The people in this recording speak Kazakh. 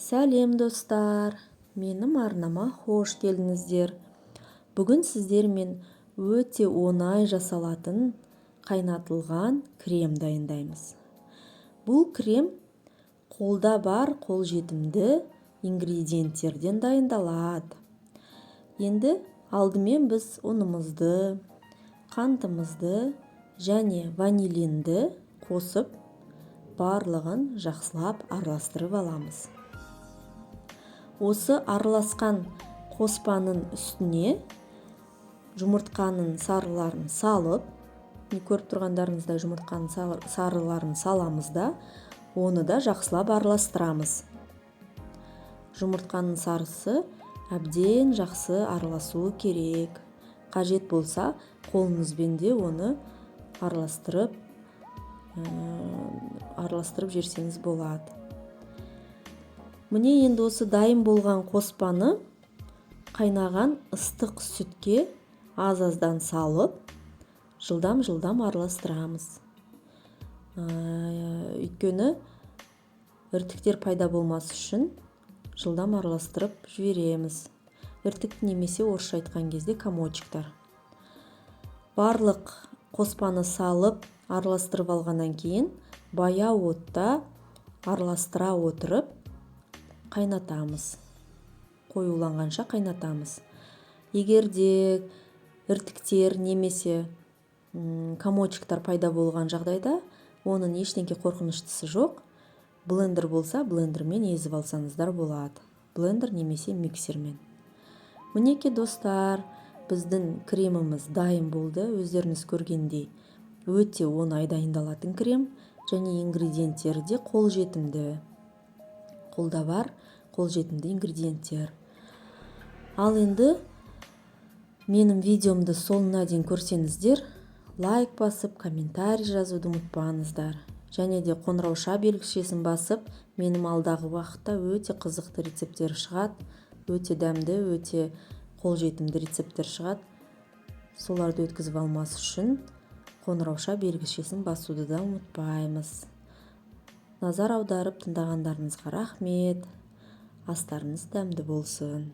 Сәлем достар, менің арнама хош келдіңіздер. Бүгін сіздермен өте оңай жасалатын қайнатылған крем дайындаймыз. Бұл крем қолда бар қолжетімді ингредиенттерден дайындалады. Енді алдымен біз ұнымызды, қантымызды және ванилинді қосып, барлығын жақсылап араластырып аламыз. Осы араласқан қоспаның үстіне жұмыртқаның сарыларын салып, көріп тұрғандарыңыздай жұмыртқаның сарыларын саламыз да, оны да жақсылап араластырамыз. Жұмыртқаның сарысы әбден жақсы араласуы керек. Қажет болса, қолыңызбен де оны араластырып жерсеңіз болады. Міне енді осы дайын болған қоспаны қайнаған ыстық сүтке аз-аздан салып, жылдам араластырамыз. Өйткені іртіктер пайда болмас үшін жылдам араластырып жібереміз. Іртік немесе орысша айтқан кезде комочектар. Барлық қоспаны салып, араластырып алғаннан кейін баяу отта араластыра отырып қайнатамыз. Қоюланғанша қайнатамыз. Егер де іртіктер немесе комочектар пайда болған жағдайда, оның ештеңке қорқыныштысы жоқ. Блендер болса, блендермен езіп алсаңыздар болады. Блендер немесе миксермен. Мінеки достар, біздің креміміз дайын болды. Өздеріңіз көргендей өте оңай дайындалатын крем және ингредиенттері де қолжетімді. Қолда бар қолжетімді ингредиенттер. Ал енді менің видеомды соңына дейін көрсеңіздер, лайк басып, комментарий жазуды ұмытпаңыздар. Және де қоңырауша белгішесін басып, менің алдағы уақытта өте қызықты рецепттер шығады, өте дәмді, өте қолжетімді рецепттер шығады. Соларды өткізіп алмас үшін қоңырауша белгішесін басуды да ұмытпаймыз. Назар аударып тыңдағандарыңызға рахмет. Астарыңыз дәмді болсын.